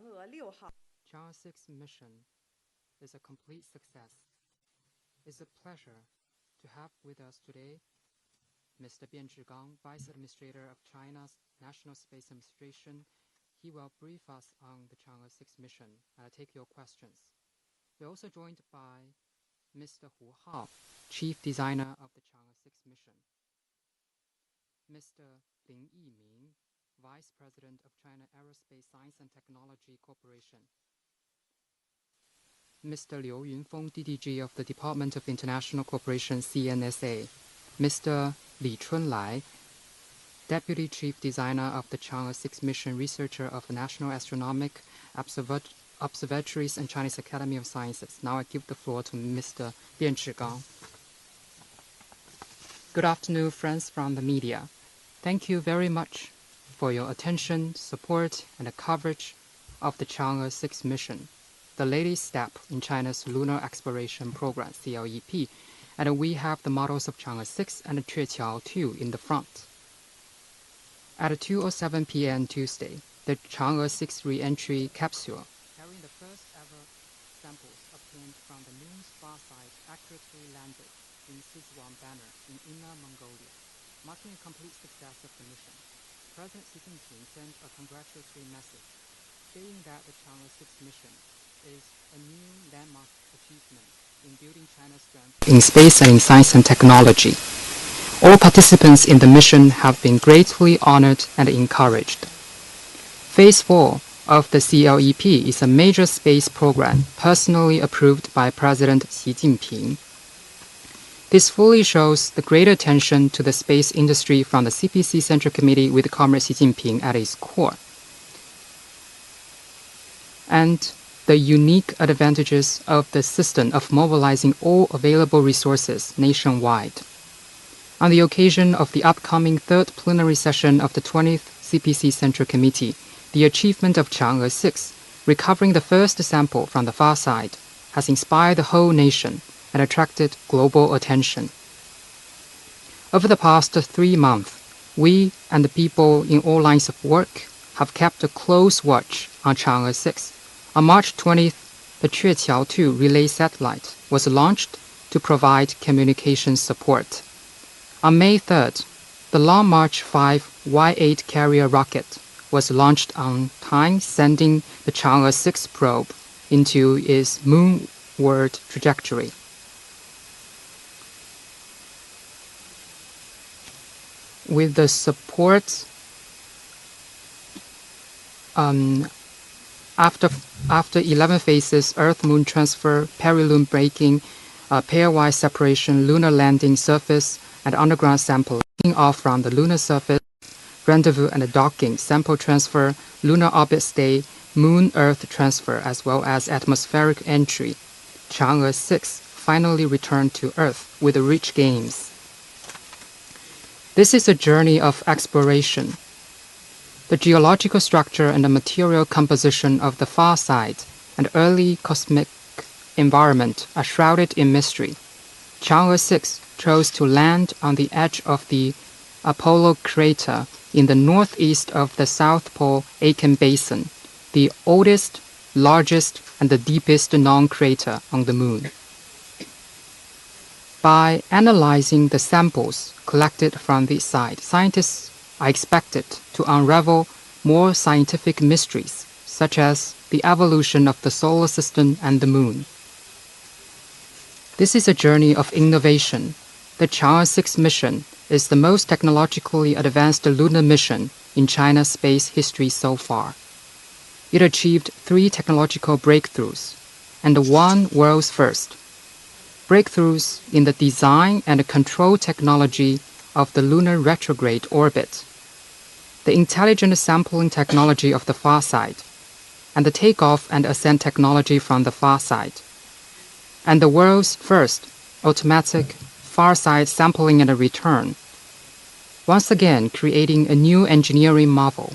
Chang'e 6 mission is a complete success. It's a pleasure to have with us today Mr. BEIJING, Vice Administrator of China's National Space Administration. He will brief us on the Chang'e 6 mission and take your questions. We're also joined by Mr. Hu Hao, Chief Designer of the Chang'e 6 mission, Mr. Lin Yiming, Vice President of China Aerospace Science and Technology Corporation, Mr. Liu Yunfeng, DDG of the Department of International Cooperation, CNSA, Mr. Li Chunlai, Deputy Chief Designer of the Chang'e 6 mission, researcher of the National Astronomical Observatories and Chinese Academy of Sciences. Now I give the floor to Mr. BEIJING. Good afternoon, friends from the media. Thank you very much for your attention, support, and the coverage of the Chang'e 6 mission, the latest step in China's lunar exploration program, CLEP, and we have the models of Chang'e 6 and Chang'e 2 in the front. At 2:07 p.m. Tuesday, the Chang'e 6 re-entry capsule, carrying the first ever samples obtained from the moon's far side, accurately landed in Sichuan Banner in Inner Mongolia, marking a complete success of the mission. President Xi Jinping sent a congratulatory message, saying that the Chang'e 6 mission is a new landmark achievement in building China's strength in space and in science and technology. All participants in the mission have been gratefully honored and encouraged. Phase 4 of the CLEP is a major space program personally approved by President Xi Jinping. This fully shows the great attention to the space industry from the CPC Central Committee with Comrade Xi Jinping at its core, and the unique advantages of the system of mobilizing all available resources nationwide. On the occasion of the upcoming third plenary session of the 20th CPC Central Committee, the achievement of Chang'e 6, recovering the first sample from the far side, has inspired the whole nation and attracted global attention. Over the past 3 months, we and the people in all lines of work have kept a close watch on Chang'e 6. On March 20th, the Chang'e 2 relay satellite was launched to provide communication support. On May 3rd, the Long March 5 Y-8 carrier rocket was launched on time, sending the Chang'e 6 probe into its moonward trajectory. With the support after 11 phases, Earth-Moon transfer, perihelion braking, pairwise separation, lunar landing, surface, and underground sample, taking off from the lunar surface, rendezvous and docking, sample transfer, lunar orbit stay, moon-Earth transfer, as well as atmospheric entry, Chang'e 6 finally returned to Earth with rich gains. This is a journey of exploration. The geological structure and the material composition of the far side and early cosmic environment are shrouded in mystery. Chang'e 6 chose to land on the edge of the Apollo crater in the northeast of the South Pole Aitken Basin, the oldest, largest, and the deepest known crater on the Moon. By analyzing the samples collected from this site, scientists are expected to unravel more scientific mysteries, such as the evolution of the solar system and the Moon. This is a journey of innovation. The Chang'e 6 mission is the most technologically advanced lunar mission in China's space history so far. It achieved 3 technological breakthroughs and 1 world's first. Breakthroughs in the design and control technology of the lunar retrograde orbit, the intelligent sampling technology of the far side, and the takeoff and ascent technology from the far side, and the world's first automatic far side sampling and return, once again creating a new engineering marvel.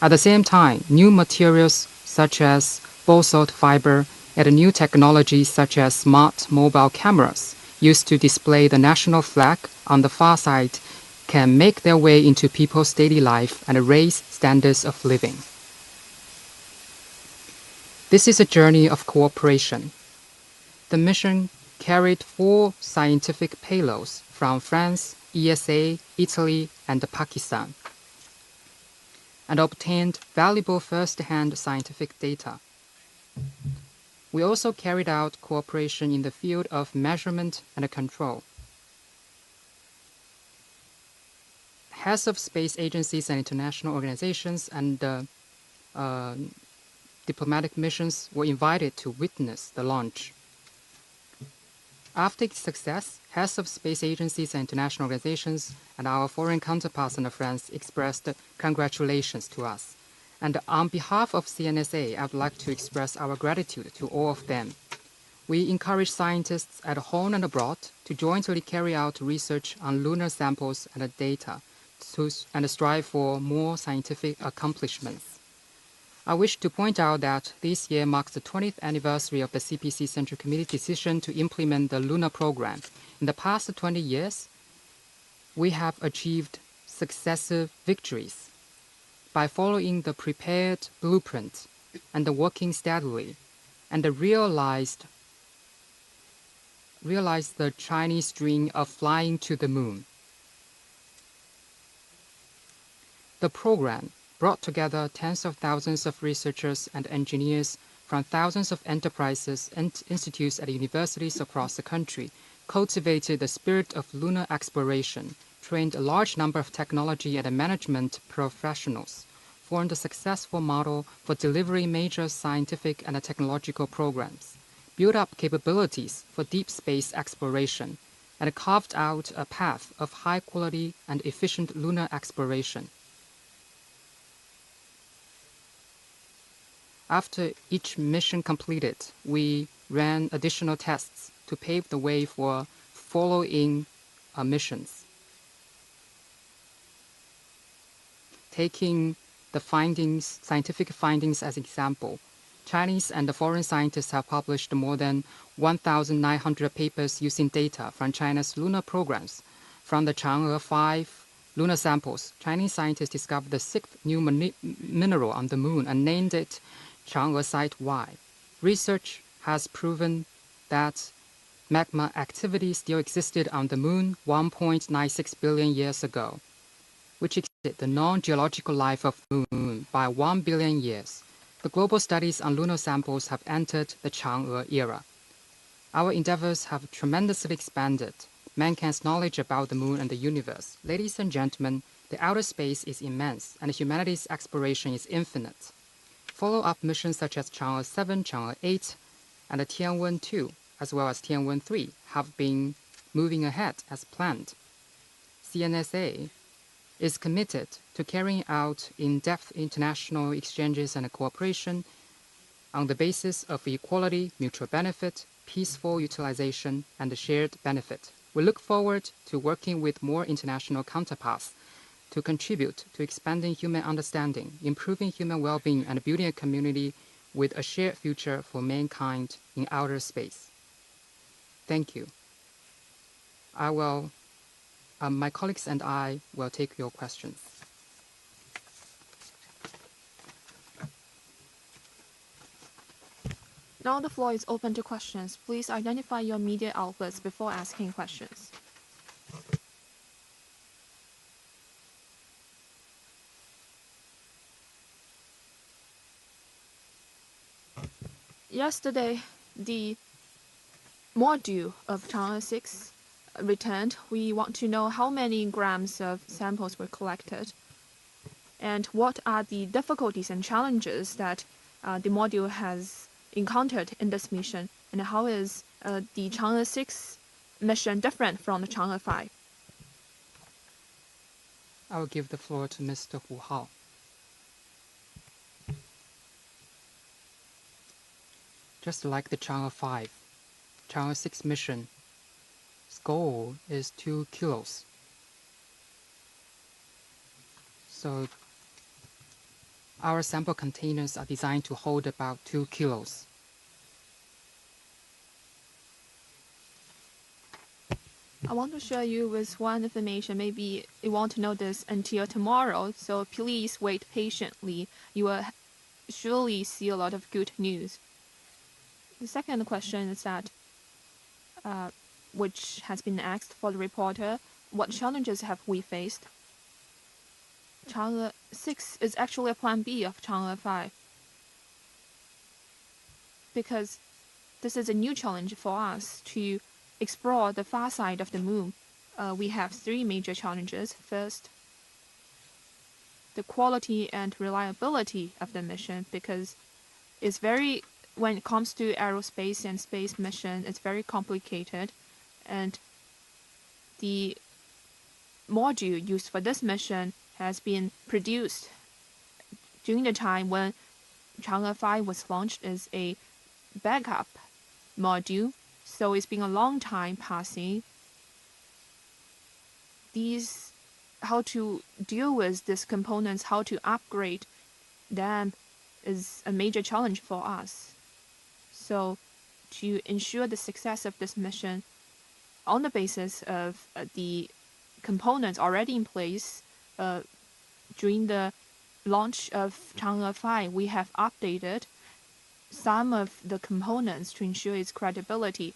At the same time, new materials such as basalt fiber and new technologies such as smart mobile cameras used to display the national flag on the far side can make their way into people's daily life and raise standards of living. This is a journey of cooperation. The mission carried 4 scientific payloads from France, ESA, Italy, and Pakistan, and obtained valuable first-hand scientific data. We also carried out cooperation in the field of measurement and control. Heads of space agencies and international organizations and diplomatic missions were invited to witness the launch. After its success, heads of space agencies and international organizations and our foreign counterparts in France expressed congratulations to us. And on behalf of CNSA, I would like to express our gratitude to all of them. We encourage scientists at home and abroad to jointly carry out research on lunar samples and data and strive for more scientific accomplishments. I wish to point out that this year marks the 20th anniversary of the CPC Central Committee decision to implement the Lunar program. In the past 20 years, we have achieved successive victories by following the prepared blueprint and working steadily, and realized the Chinese dream of flying to the moon. The program brought together tens of thousands of researchers and engineers from thousands of enterprises and institutes at universities across the country, cultivated the spirit of lunar exploration, trained a large number of technology and management professionals, formed a successful model for delivering major scientific and technological programs, built up capabilities for deep space exploration, and carved out a path of high-quality and efficient lunar exploration. After each mission completed, we ran additional tests to pave the way for following missions. Taking the scientific findings as example, Chinese and foreign scientists have published more than 1,900 papers using data from China's lunar programs. From the Chang'e 5 lunar samples, Chinese scientists discovered the 6th new mineral on the moon and named it Chang'e Site Y. Research has proven that magma activity still existed on the moon 1.96 billion years ago, which exceeded the non-geological life of the moon by 1 billion years. The global studies on lunar samples have entered the Chang'e era. Our endeavors have tremendously expanded mankind's knowledge about the moon and the universe. Ladies and gentlemen, the outer space is immense, and humanity's exploration is infinite. Follow-up missions such as Chang'e 7, Chang'e 8, and Tianwen 2, as well as Tianwen 3, have been moving ahead as planned. CNSA is committed to carrying out in-depth international exchanges and cooperation on the basis of equality, mutual benefit, peaceful utilization, and shared benefit. We look forward to working with more international counterparts to contribute to expanding human understanding, improving human well-being, and building a community with a shared future for mankind in outer space. Thank you. My colleagues and I will take your questions. Now the floor is open to questions. Please identify your media outlets before asking questions. Yesterday, the module of Chang'e 6 returned. We want to know how many grams of samples were collected and what are the difficulties and challenges that the module has encountered in this mission, and how is the Chang'e 6 mission different from the Chang'e 5? I will give the floor to Mr. Hu Hao. Just like the Chang'e 5, Chang'e 6 mission's goal is 2 kilos. So our sample containers are designed to hold about 2 kilos. I want to share you with one information. Maybe you won't know this until tomorrow, so please wait patiently. You will surely see a lot of good news. The second question is that, which has been asked for the reporter, what challenges have we faced? Chang'e 6 is actually a plan B of Chang'e 5, because this is a new challenge for us to explore the far side of the moon. We have three major challenges. First, the quality and reliability of the mission, because when it comes to aerospace and space mission, it's very complicated, and the module used for this mission has been produced during the time when Chang'e 5 was launched as a backup module, so it's been a long time passing. How to deal with these components, how to upgrade them, is a major challenge for us. So to ensure the success of this mission, on the basis of the components already in place during the launch of Chang'e 5, we have updated some of the components to ensure its credibility.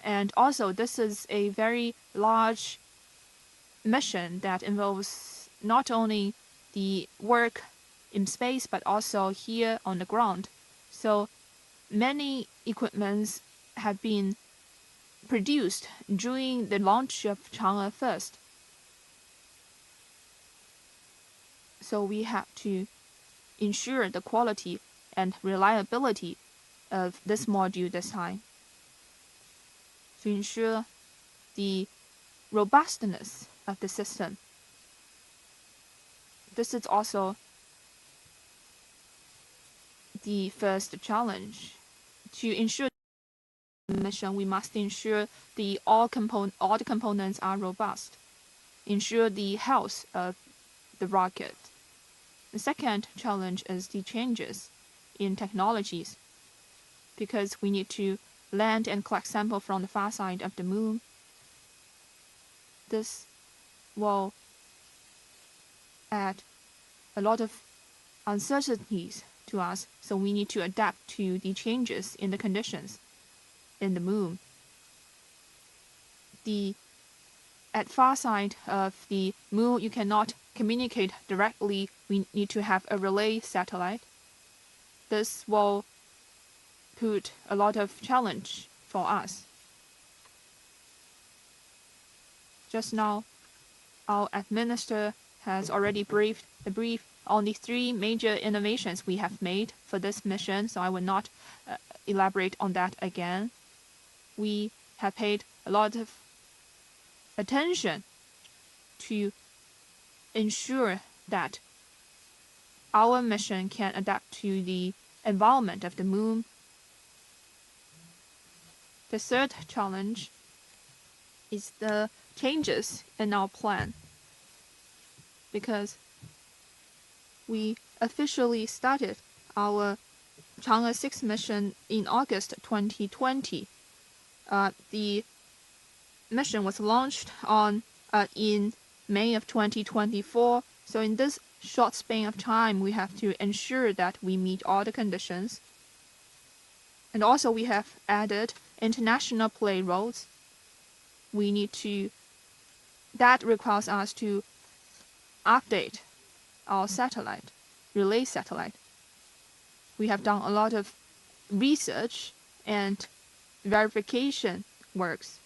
And also, this is a very large mission that involves not only the work in space, but also here on the ground. So many equipments have been produced during the launch of Chang'e first. So we have to ensure the quality and reliability of this module this time, to ensure the robustness of the system. This is also the first challenge. To ensure the mission, we must ensure all the components are robust, ensure the health of the rocket. The second challenge is the changes in technologies, because we need to land and collect samples from the far side of the moon. This will add a lot of uncertainties to us, so we need to adapt to the changes in the conditions in the moon. At far side of the moon, you cannot communicate directly. We need to have a relay satellite. This will put a lot of challenge for us. Just now, our administrator has already briefed on the three major innovations we have made for this mission, so I will not elaborate on that again. We have paid a lot of attention to ensure that our mission can adapt to the environment of the moon. The third challenge is the changes in our plan, because we officially started our Chang'e 6 mission in August 2020. The mission was launched in May of 2024. So in this short span of time, we have to ensure that we meet all the conditions. And also we have added international payloads. That requires us to update our relay satellite. We have done a lot of research and verification works.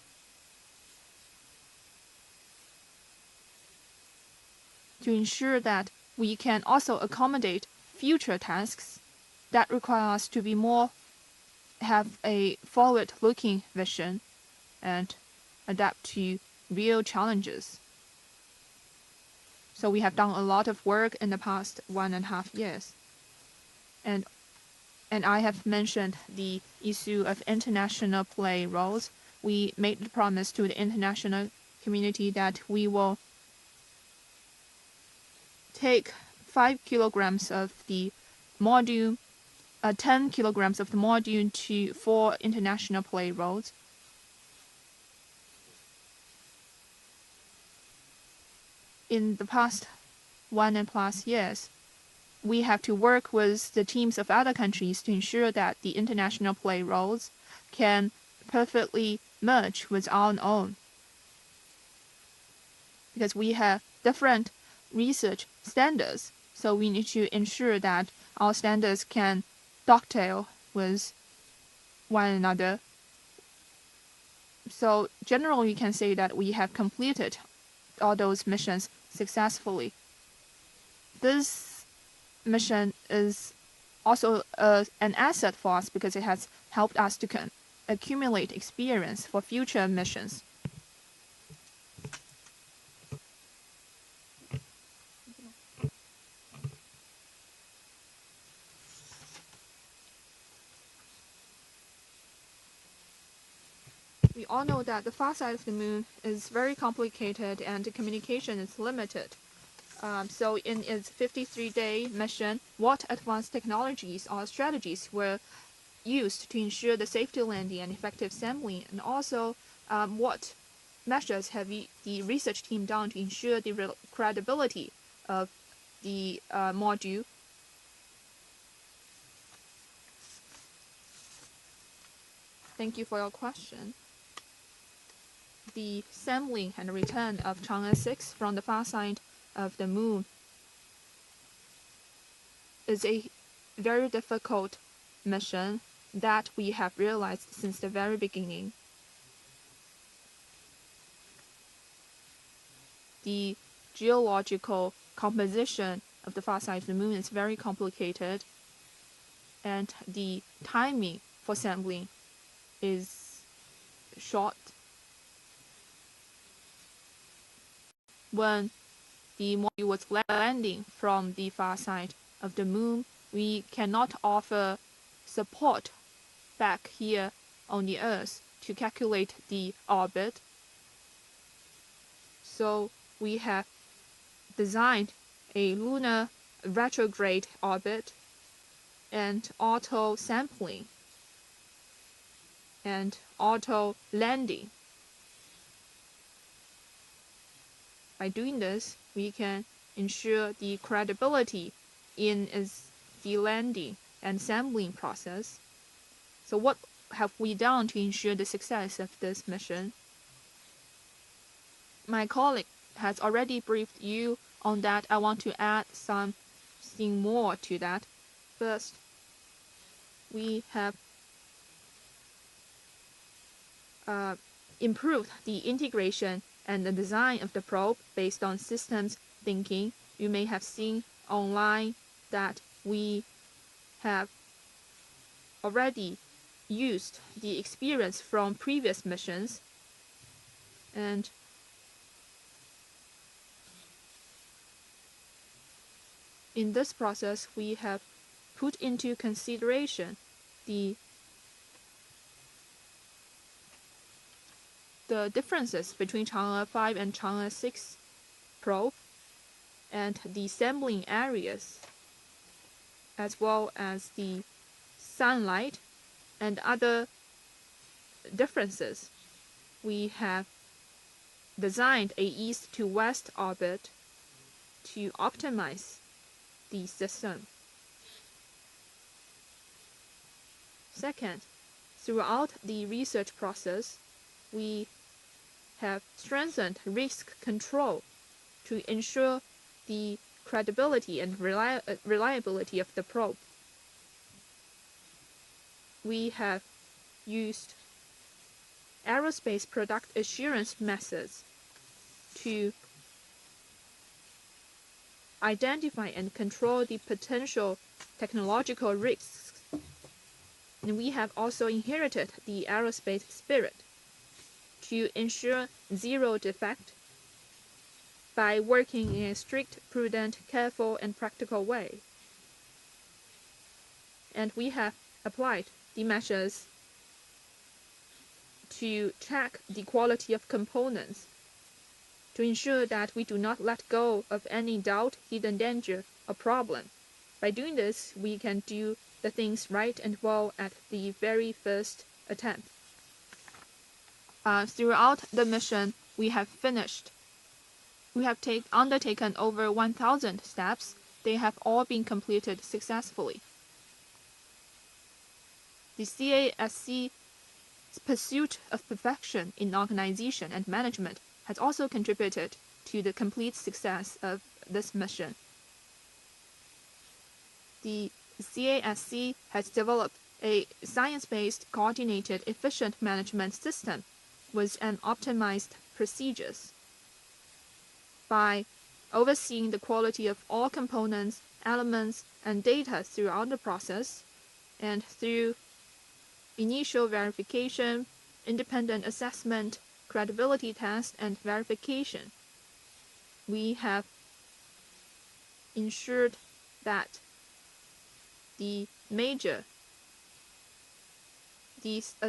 To ensure that we can also accommodate future tasks that require us to have a forward-looking vision and adapt to real challenges. So we have done a lot of work in the past 1.5 years. And I have mentioned the issue of international payloads. We made the promise to the international community that we will take 5 kilograms of the module, 10 kilograms of the module for international payloads. In the past 1+ years, we have to work with the teams of other countries to ensure that the international payloads can perfectly merge with our own. Because we have different research standards, so we need to ensure that our standards can dovetail with one another. So generally, we can say that we have completed all those missions successfully. This mission is also an asset for us because it has helped us to accumulate experience for future missions. We all know that the far side of the moon is very complicated and the communication is limited. So in its 53-day mission, what advanced technologies or strategies were used to ensure the safety landing and effective sampling, and also what measures have the research team done to ensure the credibility of the module? Thank you for your question. The sampling and return of Chang'e 6 from the far side of the moon is a very difficult mission that we have realized since the very beginning. The geological composition of the far side of the moon is very complicated, and the timing for sampling is short. When the module was landing from the far side of the moon, we cannot offer support back here on the Earth to calculate the orbit. So we have designed a lunar retrograde orbit and auto sampling and auto landing. By doing this, we can ensure the credibility in the landing and sampling process. So what have we done to ensure the success of this mission? My colleague has already briefed you on that. I want to add something more to that. First, we have improved the integration and the design of the probe based on systems thinking. You may have seen online that we have already used the experience from previous missions, and in this process we have put into consideration the differences between Chang'e 5 and Chang'e 6 probe and the sampling areas, as well as the sunlight and other differences. We have designed a east to west orbit to optimize the system. Second, throughout the research process, we have strengthened risk control to ensure the credibility and reliability of the probe. We have used aerospace product assurance methods to identify and control the potential technological risks. And we have also inherited the aerospace spirit to ensure zero defect by working in a strict, prudent, careful, and practical way. And we have applied the measures to check the quality of components to ensure that we do not let go of any doubt, hidden danger, or problem. By doing this, we can do the things right and well at the very first attempt. Throughout the mission, we have undertaken over 1,000 steps they have all been completed successfully. The CASC's pursuit of perfection in organization and management has also contributed to the complete success of this mission. The CASC has developed a science-based, coordinated, efficient management system with an optimized procedures. By overseeing the quality of all components, elements, and data throughout the process, and through initial verification, independent assessment, credibility test, and verification, we have ensured that the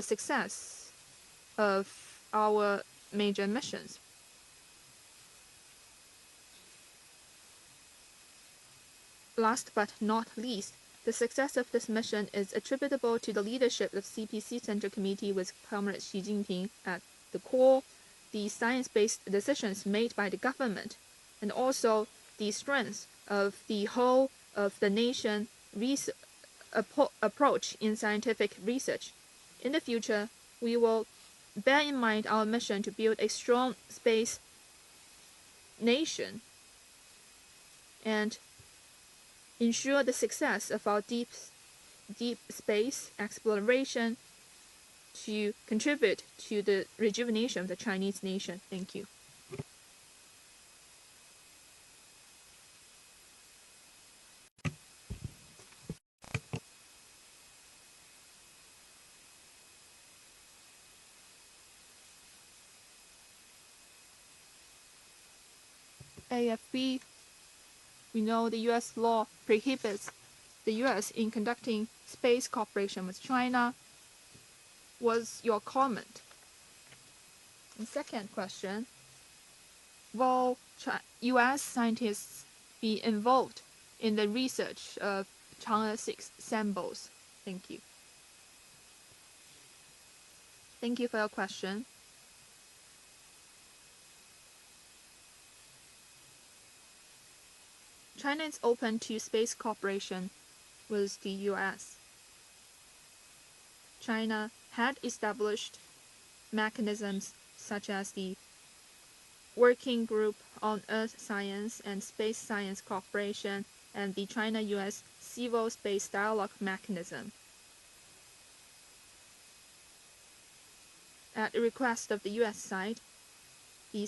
success of our major missions. Last but not least, the success of this mission is attributable to the leadership of CPC Central Committee with Comrade Xi Jinping at the core, the science-based decisions made by the government, and also the strength of the whole of the nation approach in scientific research. In the future, we will bear in mind our mission to build a strong space nation and ensure the success of our deep space exploration to contribute to the rejuvenation of the Chinese nation. Thank you. AFB, we know the U.S. law prohibits the U.S. in conducting space cooperation with China. What's your comment? And second question, will U.S. scientists be involved in the research of Chang'e 6 samples? Thank you. Thank you for your question. China is open to space cooperation with the U.S. China had established mechanisms such as the Working Group on Earth Science and Space Science Cooperation and the China-U.S. Civil Space Dialogue Mechanism. At the request of the U.S. side, the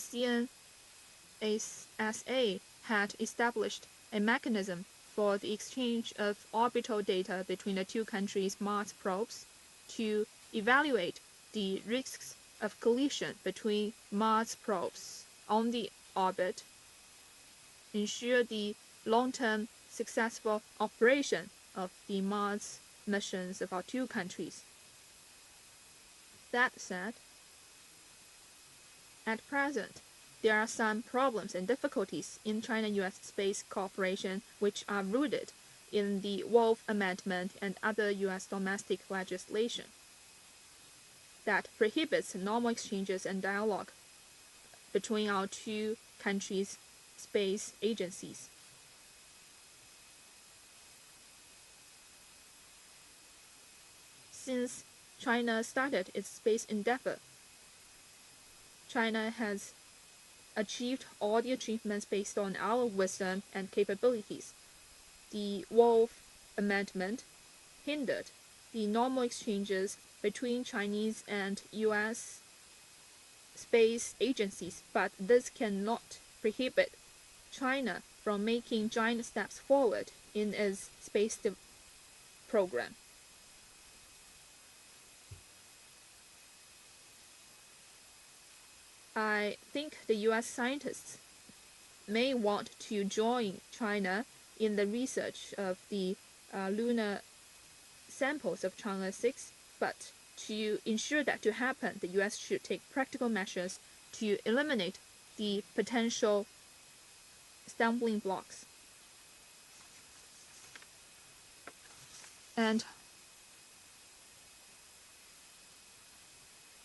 CNSA had established a mechanism for the exchange of orbital data between the two countries' Mars probes to evaluate the risks of collision between Mars probes on the orbit, ensure the long-term successful operation of the Mars missions of our two countries. That said, at present, there are some problems and difficulties in China-U.S. space cooperation which are rooted in the Wolf Amendment and other U.S. domestic legislation that prohibits normal exchanges and dialogue between our two countries' space agencies. Since China started its space endeavor, China has achieved all the achievements based on our wisdom and capabilities. The Wolf Amendment hindered the normal exchanges between Chinese and U.S. space agencies, but this cannot prohibit China from making giant steps forward in its space program. I think the U.S. scientists may want to join China in the research of the lunar samples of Chang'e 6, but to ensure that to happen, the U.S. should take practical measures to eliminate the potential stumbling blocks. And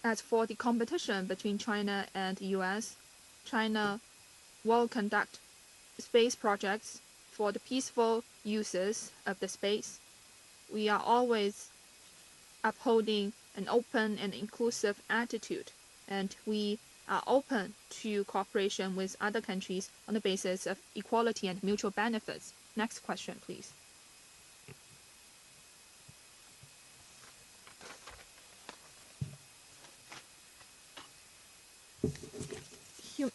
as for the competition between China and the U.S., China will conduct space projects for the peaceful uses of the space, we are always upholding an open and inclusive attitude, and we are open to cooperation with other countries on the basis of equality and mutual benefits. Next question, please.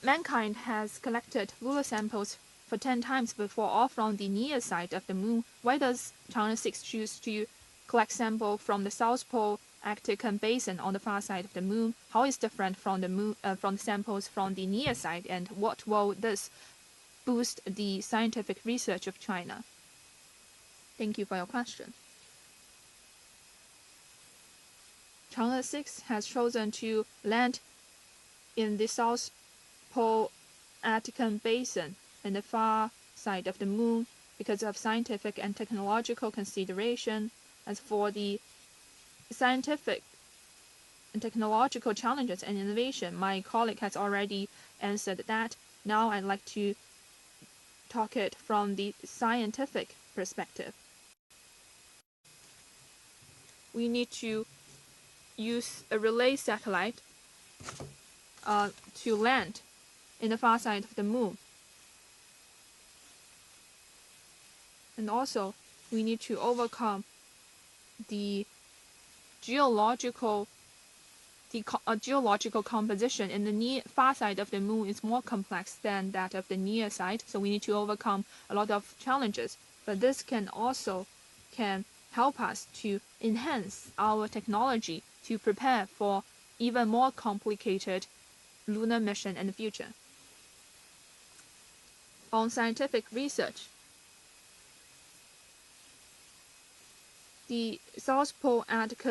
Mankind has collected lunar samples for 10 times before, all from the near side of the moon. Why does Chang'e 6 choose to collect samples from the South Pole, Actic, and Basin on the far side of the moon? How is different from the samples from the near side, and what will this boost the scientific research of China? Thank you for your question. Chang'e 6 has chosen to land in the South Pole, Actic Basin in the far side of the moon because of scientific and technological consideration. As for the scientific and technological challenges and innovation, my colleague has already answered that. Now I'd like to talk it from the scientific perspective. We need to use a relay satellite to land in the far side of the moon. And also, we need to overcome the geological composition in the far side of the moon is more complex than that of the near side, so we need to overcome a lot of challenges. But this can help us to enhance our technology to prepare for even more complicated lunar mission in the future. On scientific research, the South Pole Actic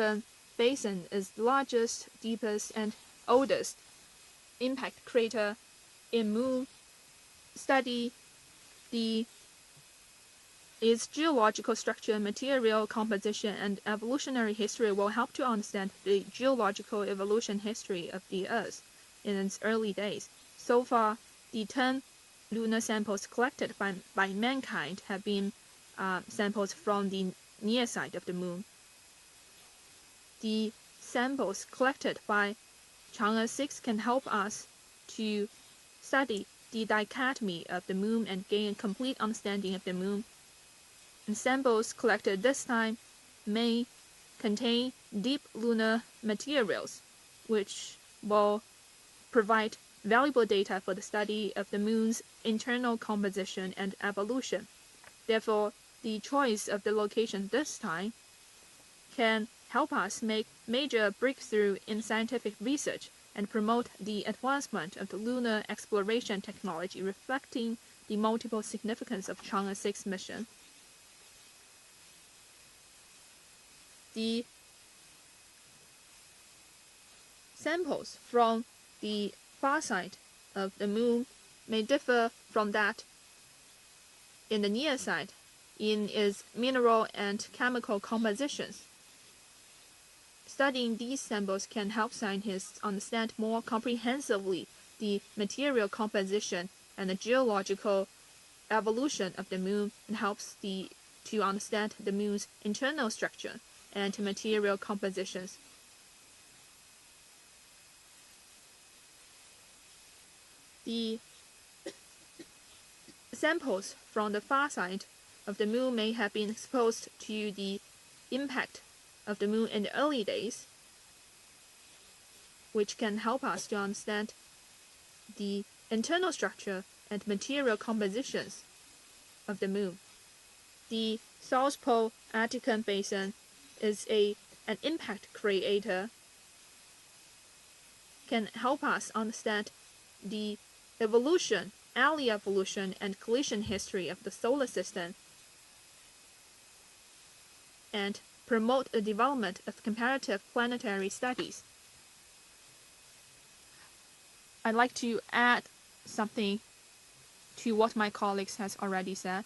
Basin is the largest, deepest, and oldest impact crater in Moon. Study its geological structure, material composition, and evolutionary history will help to understand the geological evolution history of the Earth in its early days. So far, the 10 lunar samples collected by mankind have been samples from the near side of the moon. The samples collected by Chang'e 6 can help us to study the dichotomy of the moon and gain a complete understanding of the moon. And samples collected this time may contain deep lunar materials, which will provide valuable data for the study of the moon's internal composition and evolution. Therefore, the choice of the location this time can help us make major breakthrough in scientific research and promote the advancement of the lunar exploration technology, reflecting the multiple significance of Chang'e 6 mission. The samples from the far side of the moon may differ from that in the near side in its mineral and chemical compositions. Studying these samples can help scientists understand more comprehensively the material composition and the geological evolution of the moon, and helps to understand the moon's internal structure and material compositions. The samples from the far side of the moon may have been exposed to the impact of the moon in the early days, which can help us to understand the internal structure and material compositions of the moon. The South Pole Actic Basin is an impact crater, can help us understand the evolution, early evolution, and collision history of the solar system, and promote the development of comparative planetary studies. I'd like to add something to what my colleagues has already said.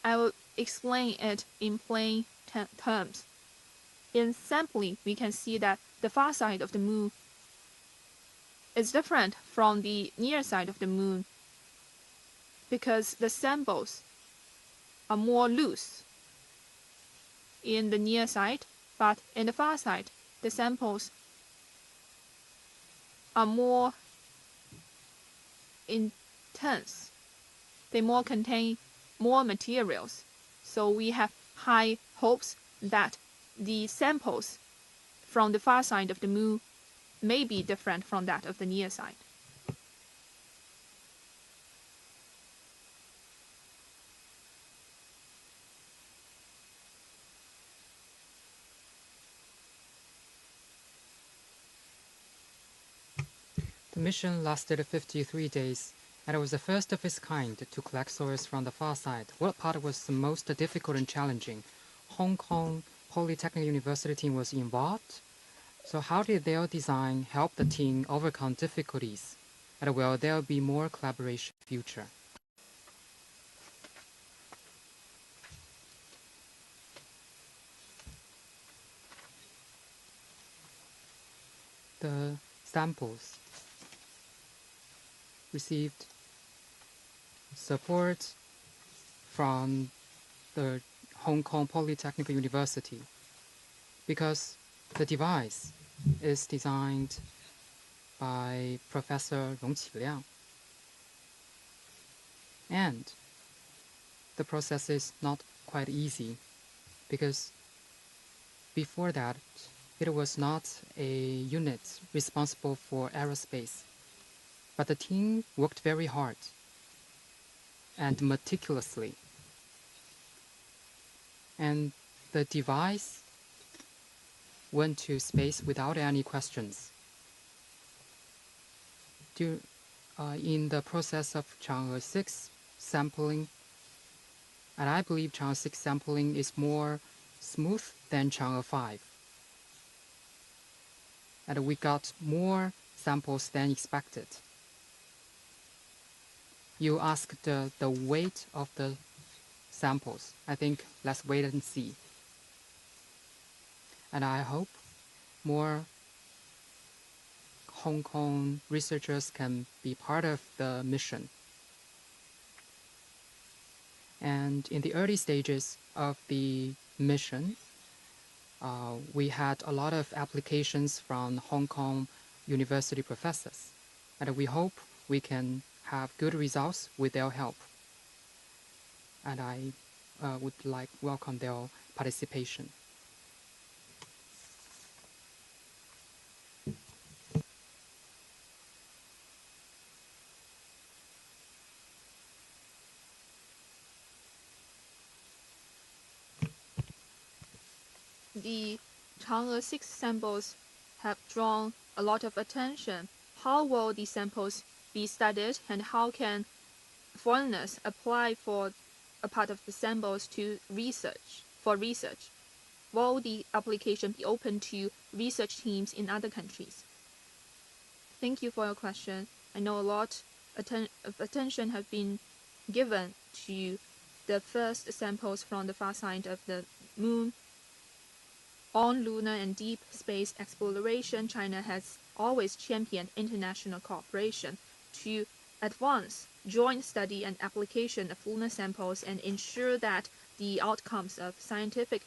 I will explain it in plain terms. In simply, we can see that the far side of the moon is different from the near side of the moon because the samples are more loose in the near side, but in the far side, the samples are more intense. They more contain more materials. So we have high hopes that the samples from the far side of the moon may be different from that of the near side. The mission lasted 53 days, and it was the first of its kind to collect soils from the far side. What part was the most difficult and challenging? Hong Kong Polytechnic University team was involved. So how did their design help the team overcome difficulties? And will there be more collaboration in the future? The samples received support from the Hong Kong Polytechnic University because the device is designed by Professor Rong Qiliang, and the process is not quite easy because before that it was not a unit responsible for aerospace, but the team worked very hard and meticulously, and the device went to space without any questions. In the process of Chang'e 6 sampling, and I believe Chang'e 6 sampling is more smooth than Chang'e 5. And we got more samples than expected. You asked the weight of the samples. I think let's wait and see. And I hope more Hong Kong researchers can be part of the mission. And in the early stages of the mission, we had a lot of applications from Hong Kong university professors. And we hope we can have good results with their help. And I would like welcome their participation. The Chang'e 6 samples have drawn a lot of attention. How will these samples be studied, and how can foreigners apply for a part of the samples to research? Will the application be open to research teams in other countries? Thank you for your question. I know a lot of attention has been given to the first samples from the far side of the moon. On lunar and deep space exploration, China has always championed international cooperation to advance joint study and application of lunar samples and ensure that the outcomes of scientific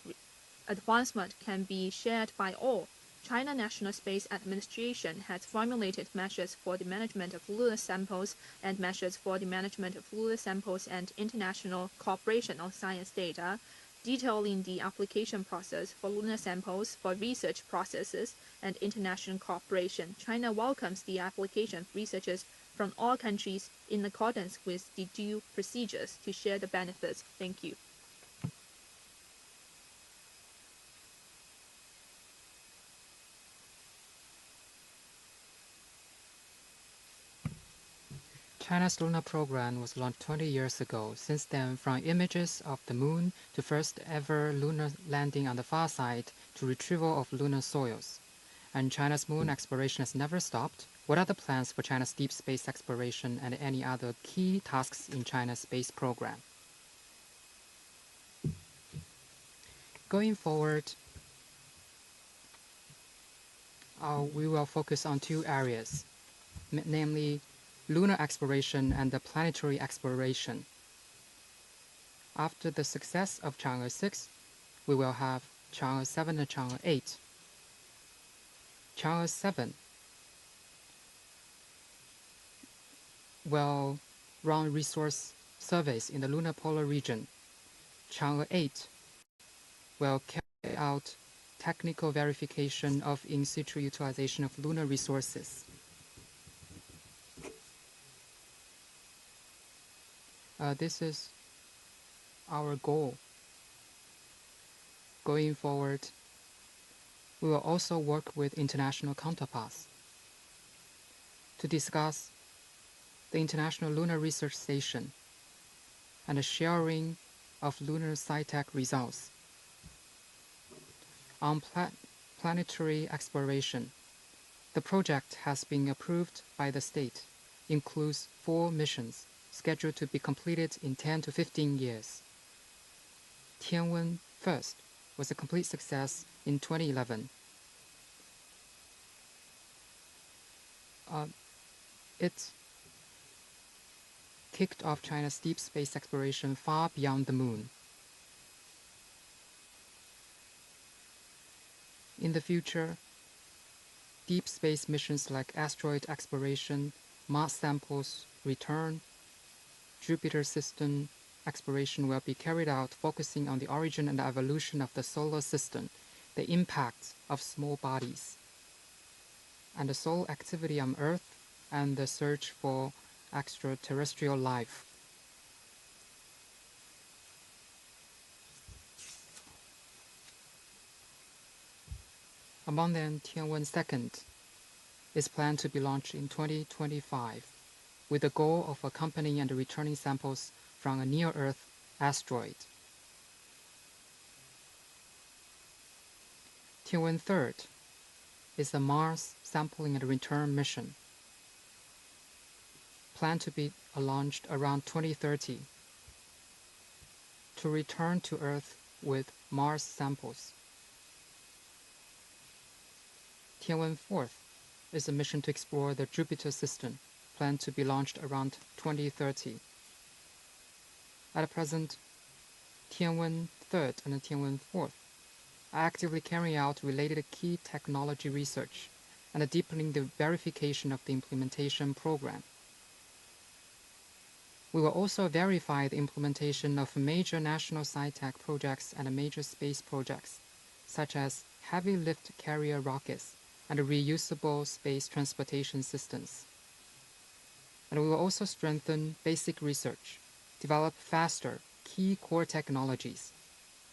advancement can be shared by all. China National Space Administration has formulated measures for the management of lunar samples and measures for the management of lunar samples and international cooperation on science data, detailing the application process for lunar samples for research processes and international cooperation. China welcomes the application of researchers from all countries in accordance with the due procedures to share the benefits. Thank you. China's lunar program was launched 20 years ago. Since then, from images of the moon to first ever lunar landing on the far side to retrieval of lunar soils. And China's moon exploration has never stopped. What are the plans for China's deep space exploration and any other key tasks in China's space program? Going forward, we will focus on two areas, namely lunar exploration and the planetary exploration. After the success of Chang'e 6, we will have Chang'e 7 and Chang'e 8. Chang'e 7 will run resource surveys in the lunar polar region. Chang'e 8 will carry out technical verification of in situ utilization of lunar resources. This is our goal. Going forward, we will also work with international counterparts to discuss the International Lunar Research Station and the sharing of lunar SciTech results. On planetary exploration, the project has been approved by the state, includes 4 missions scheduled to be completed in 10 to 15 years. Tianwen first was a complete success in 2011. It kicked off China's deep space exploration far beyond the moon. In the future, deep space missions like asteroid exploration, Mars samples return, Jupiter system exploration will be carried out focusing on the origin and the evolution of the solar system, the impact of small bodies, and the solar activity on Earth, and the search for extraterrestrial life. Among them, Tianwen 2nd is planned to be launched in 2025, with the goal of accompanying and returning samples from a near-Earth asteroid. Tianwen 3rd is a Mars sampling and return mission, planned to be launched around 2030, to return to Earth with Mars samples. Tianwen 4th is a mission to explore the Jupiter system, planned to be launched around 2030. At present, Tianwen 3rd and Tianwen 4th are actively carrying out related key technology research and deepening the verification of the implementation program. We will also verify the implementation of major national SciTech projects and major space projects, such as heavy lift carrier rockets and reusable space transportation systems. And we will also strengthen basic research, develop faster key core technologies,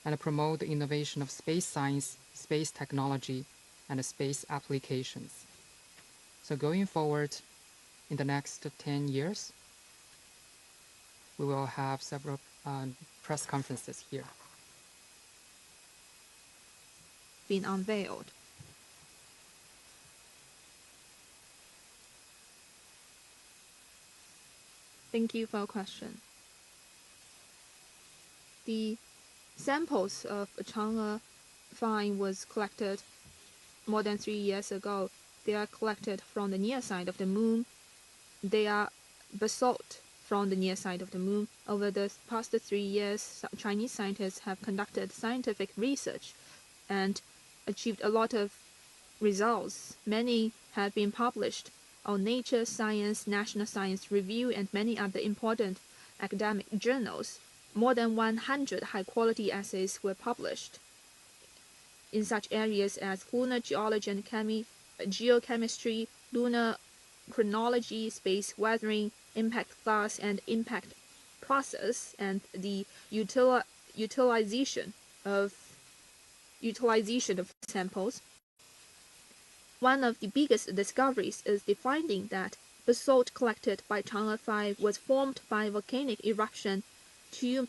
and promote the innovation of space science, space technology, and space applications. So going forward, in the next 10 years, we will have several press conferences here. Been unveiled. Thank you for your question. The samples of Chang'e 5 was collected more than 3 years ago. They are collected from the near side of the moon. They are basalt from the near side of the moon. Over the past 3 years, Chinese scientists have conducted scientific research and achieved a lot of results. Many have been published on Nature, Science, National Science Review, and many other important academic journals. More than 100 high-quality essays were published in such areas as lunar geology and geochemistry, lunar chronology, space weathering, impact class and impact process, and the utilization of samples. One of the biggest discoveries is the finding that basalt collected by Chang'e 5 was formed by volcanic eruption 2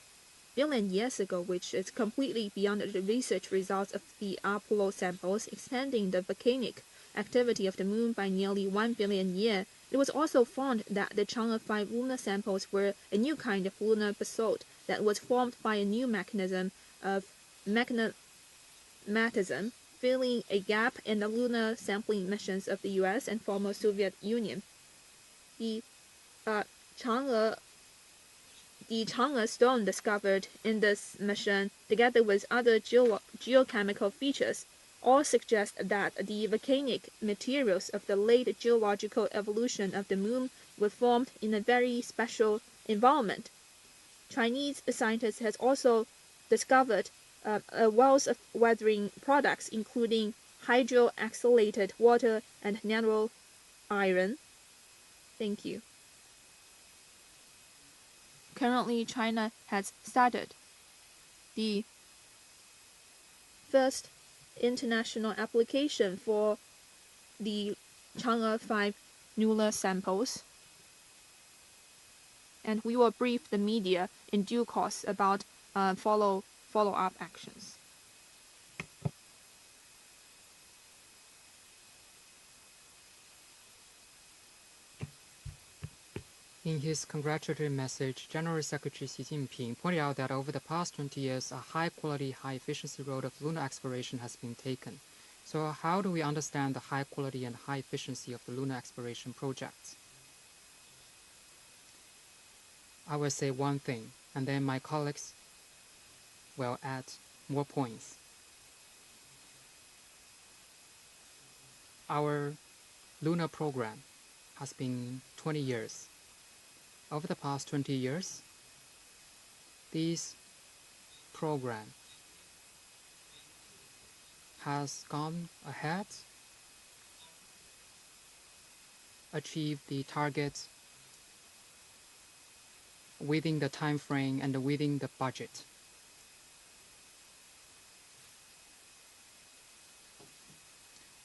billion years ago, which is completely beyond the research results of the Apollo samples, extending the volcanic activity of the moon by nearly 1 billion years. It was also found that the Chang'e 5 lunar samples were a new kind of lunar basalt that was formed by a new mechanism of magmatism, filling a gap in the lunar sampling missions of the US and former Soviet Union. The Chang'e, the Chang'e stone discovered in this mission, together with other geochemical features, all suggest that the volcanic materials of the late geological evolution of the moon were formed in a very special environment. Chinese scientists has also discovered a wealth of weathering products, including hydroxylated water and mineral iron. Thank you. Currently, China has started the first international application for the Chang'e 5 lunar samples, and we will brief the media in due course about follow-up actions. In his congratulatory message, General Secretary Xi Jinping pointed out that over the past 20 years, a high-quality, high-efficiency road of lunar exploration has been taken. So how do we understand the high quality and high efficiency of the lunar exploration projects? I will say one thing, and then my colleagues will add more points. Our lunar program has been 20 years. Over the past 20 years, this program has gone ahead, achieved the targets within the time frame and within the budget.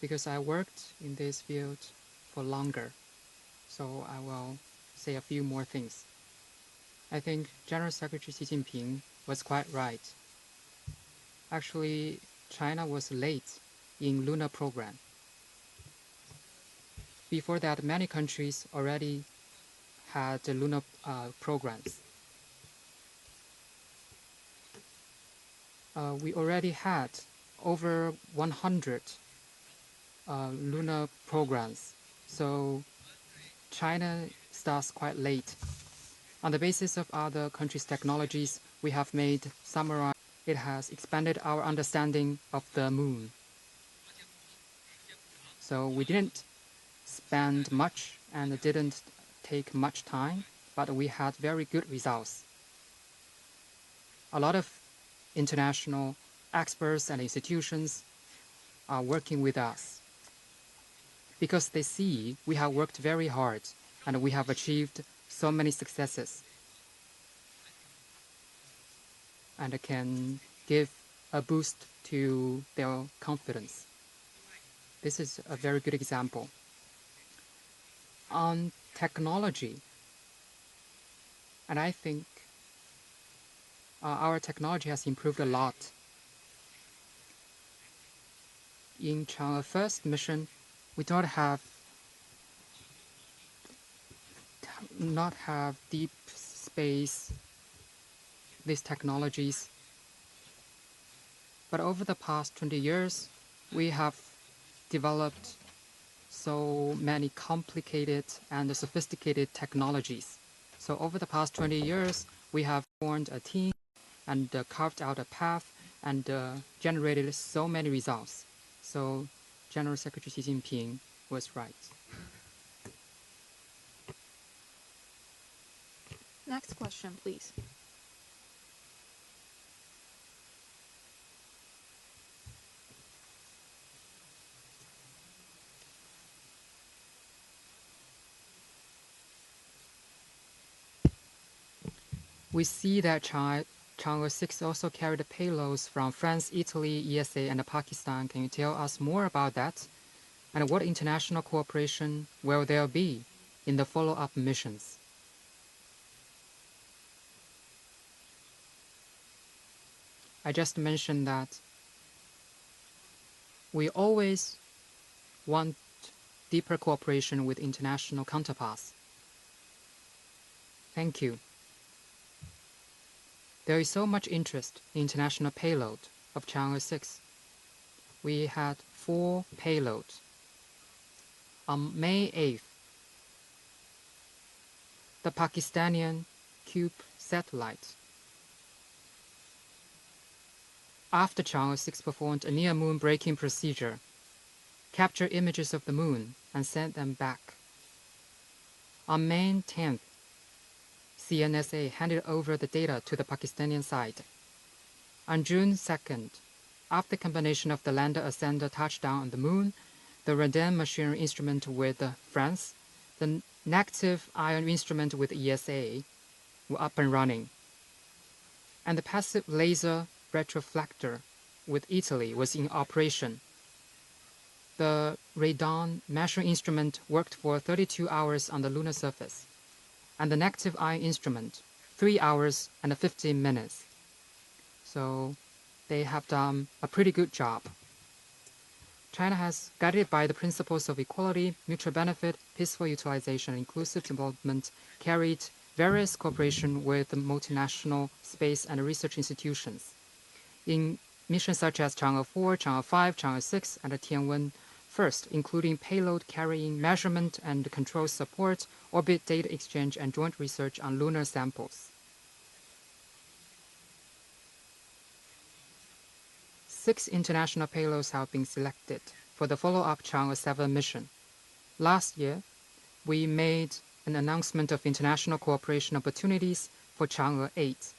Because I worked in this field for longer, so I will say a few more things. I think General Secretary Xi Jinping was quite right. Actually, China was late in lunar program. Before that, many countries already had lunar programs. We already had over 100 lunar programs, so China starts quite late. On the basis of other countries' technologies, we have made summarize. It has expanded our understanding of the moon. So we didn't spend much and didn't take much time, but we had very good results. A lot of international experts and institutions are working with us because they see we have worked very hard and we have achieved so many successes and can give a boost to their confidence. This is a very good example. On technology, and I think our technology has improved a lot. In Chang'e first mission, we don't have deep space, these technologies. But over the past 20 years, we have developed so many complicated and sophisticated technologies. So over the past 20 years, we have formed a team and carved out a path and generated so many results. So General Secretary Xi Jinping was right. Next question, please. We see that Chang'e 6 also carried payloads from France, Italy, ESA, and Pakistan. Can you tell us more about that? And what international cooperation will there be in the follow-up missions? I just mentioned that we always want deeper cooperation with international counterparts. Thank you. There is so much interest in international payload of Chang'e 6. We had 4 payloads. On May 8th, the Pakistani Cube satellite. After Chang'e 6 performed a near-moon braking procedure, captured images of the moon, and sent them back. On May 10th, CNSA handed over the data to the Pakistani side. On June 2nd, after combination of the lander-ascender touchdown on the moon, the radar machinery instrument with France, the negative ion instrument with ESA were up and running, and the passive laser retroflector with Italy was in operation. The radar measuring instrument worked for 32 hours on the lunar surface, and the negative ion instrument 3 hours and 15 minutes. So they have done a pretty good job. China has, guided by the principles of equality, mutual benefit, peaceful utilization, and inclusive development, carried various cooperation with the multinational space and research institutions in missions such as Chang'e 4, Chang'e 5, Chang'e 6, and Tianwen first, including payload carrying, measurement and control support, orbit data exchange, and joint research on lunar samples. 6 international payloads have been selected for the follow-up Chang'e 7 mission. Last year, we made an announcement of international cooperation opportunities for Chang'e 8,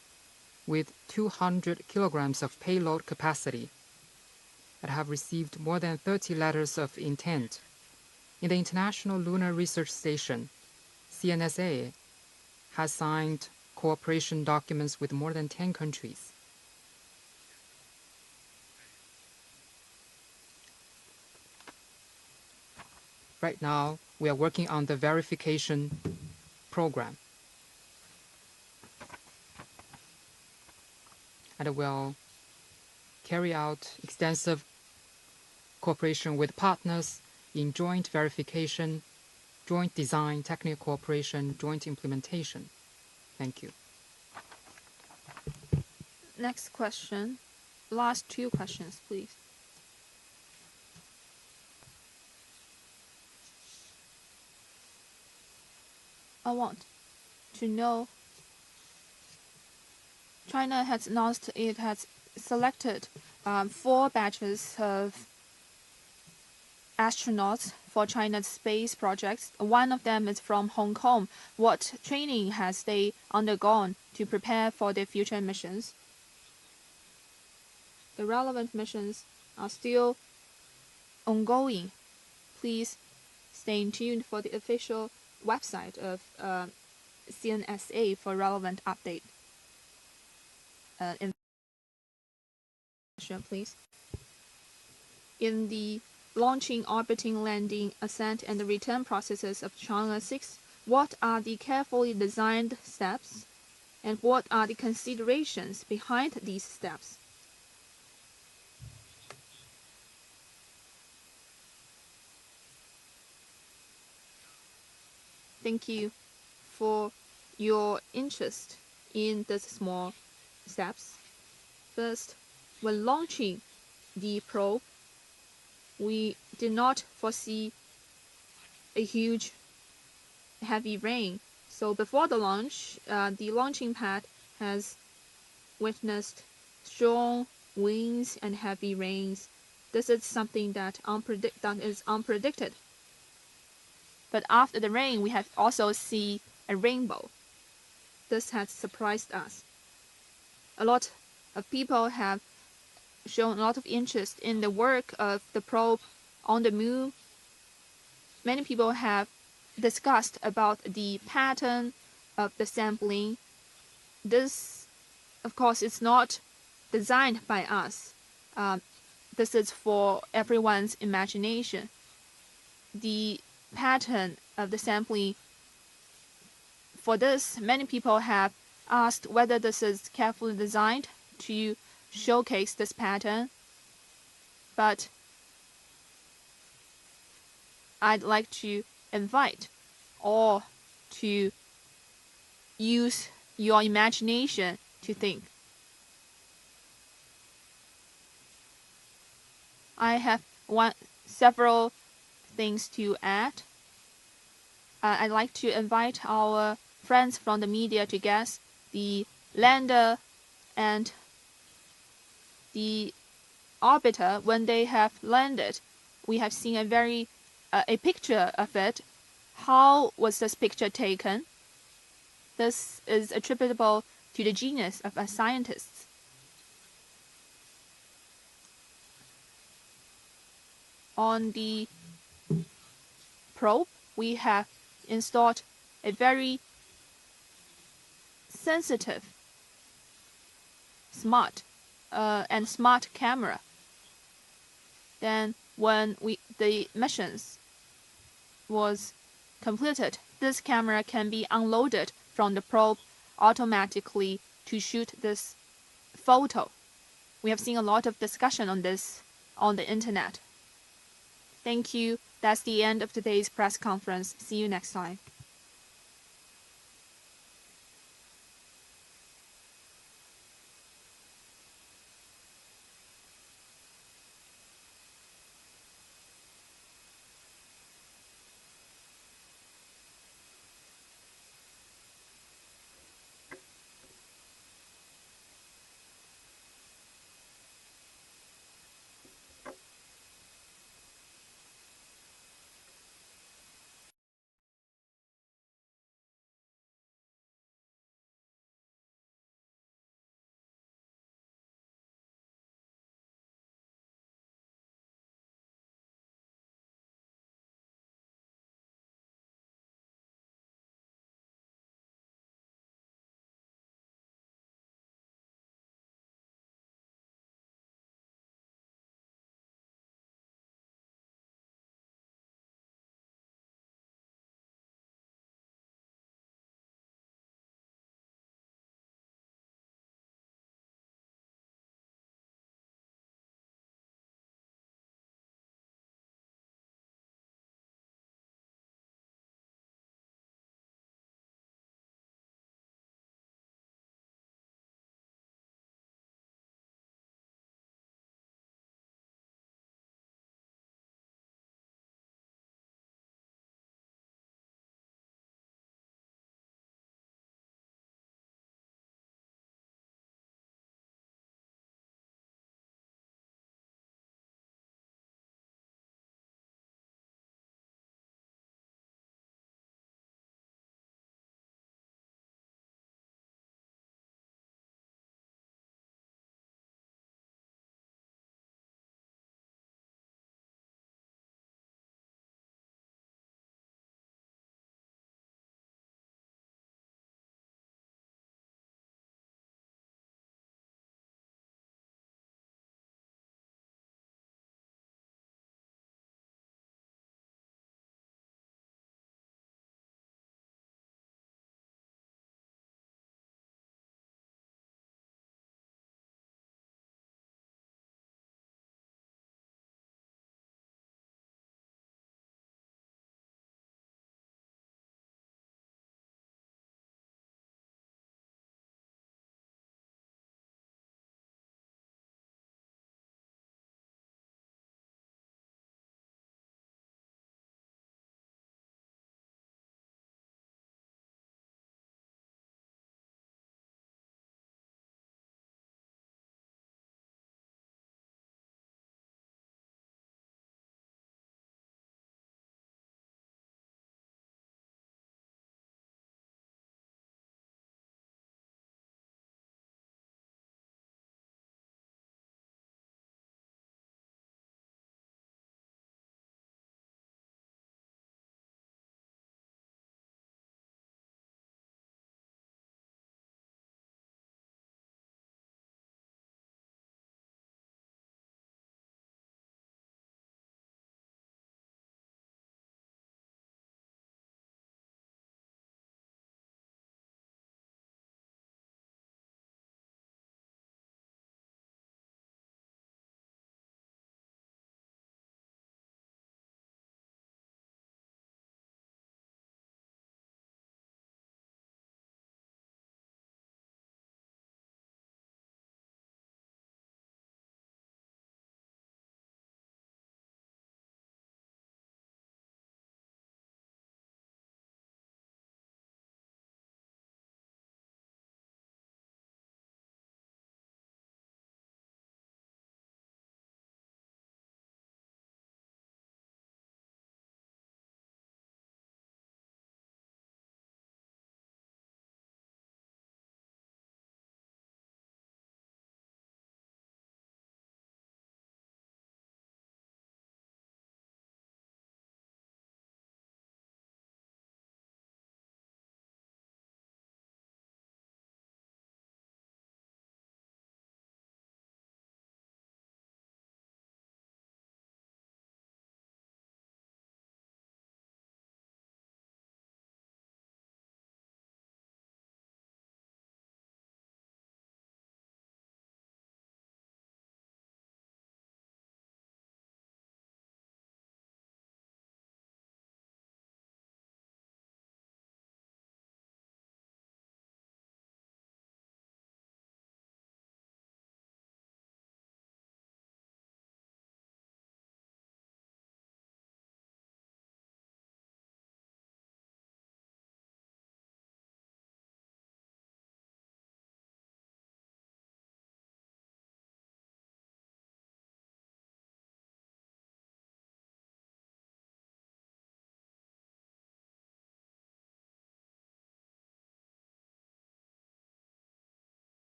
with 200 kilograms of payload capacity, and have received more than 30 letters of intent. In the International Lunar Research Station, CNSA has signed cooperation documents with more than 10 countries. Right now, we are working on the verification program, and will carry out extensive cooperation with partners in joint verification, joint design, technical cooperation, joint implementation. Thank you. Next question. Last 2 questions, please. I want to know, China has announced it has selected 4 batches of astronauts for China's space projects. One of them is from Hong Kong. What training has they undergone to prepare for their future missions? The relevant missions are still ongoing. Please stay tuned for the official website of CNSA for relevant update. Please. In the launching, orbiting, landing, ascent, and return processes of Chang'e 6, what are the carefully designed steps, and what are the considerations behind these steps? Thank you for your interest in these small steps. First, when launching the probe, we did not foresee a huge heavy rain. So before the launch, the launching pad has witnessed strong winds and heavy rains. This is something that is unpredicted. But after the rain, we have also seen a rainbow. This has surprised us. A lot of people have shown a lot of interest in the work of the probe on the moon. Many people have discussed about the pattern of the sampling. This, of course, is not designed by us. This is for everyone's imagination. The pattern of the sampling, for this, many people have asked whether this is carefully designed to showcase this pattern, but I'd like to invite all to use your imagination to think. I have several things to add. I'd like to invite our friends from the media to guess the lander and the orbiter when they have landed. We have seen a picture of it. How was this picture taken? This is attributable to the genius of us scientists. On the probe, we have installed a very sensitive, smart camera. Then when the missions was completed, this camera can be unloaded from the probe automatically to shoot this photo. We have seen a lot of discussion on this on the internet. Thank you. That's the end of today's press conference. See you next time.